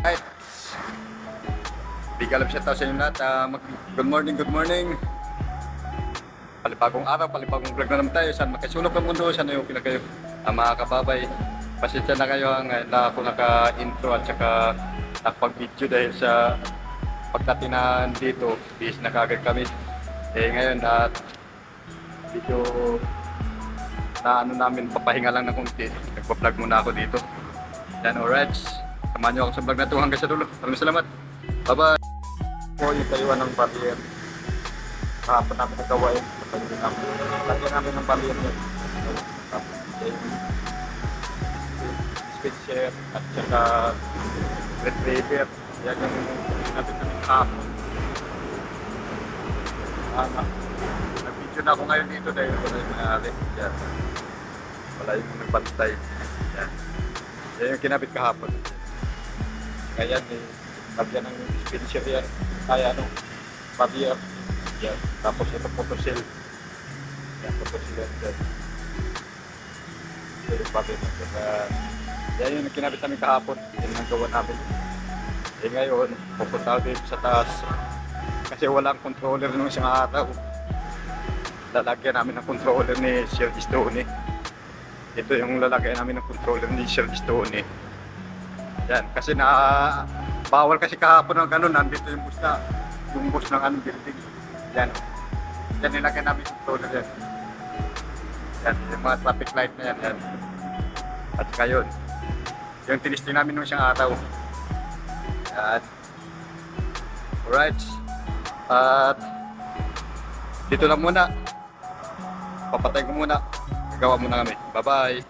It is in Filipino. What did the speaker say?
Hi. Big alam siya tao sa inyo lahat. Good morning, good morning. Palibagong araw, palibagong vlog na naman tayo. Saan makasulok ang mundo, saan yung pinagayo. Mga kababay, pasensya na kayo ngayon na ako naka-intro at saka nakapag-video dahil sa pagdating na dito, bis na kagad kami. Ngayon at video na namin, papahinga lang ng konti. Nagpa-vlog muna ako dito. Yan, alright. Samahan nyo ako sa vlog na ito hanggang sa dulo. Maraming salamat. Bye-bye. Po yung tayuan ng barrier. Kahapon namin nagawain. Lagyan namin ng barrier yan. Speed share at saka retriever. Yan yung natin namin kahapon. Nag-video na ako ngayon dito dahil wala yung nangyari. Yan. Wala yung nagbantay. Yan. Yan yung kinabit kahapon. Kaya lagyan ng speed yan. Kaya barrier. Yan. Tapos ito photocell. Yan, photocell yan dyan. Ito yung barrier. Yan yung kinabit namin kahapon. Yan ang gawa namin. Ngayon, pupunta dito sa taas. Kasi walang controller nung isang araw. Lalagyan namin ng controller ni Sir Stone. Ito yung lalagyan namin ng controller ni Sir Stone. Yan, kasi bawal kasi kahapon ng ganun, nandito yung bus ng anong building. Yan. Yan nilagyan namin yung controller yan. Yan, yung mga traffic light na yan. Yan. At saka yun, yung tinisting namin nung isang araw. Yan. Alright. At dito lang muna. Papatay ko muna. Gagawa muna kami. Bye-bye.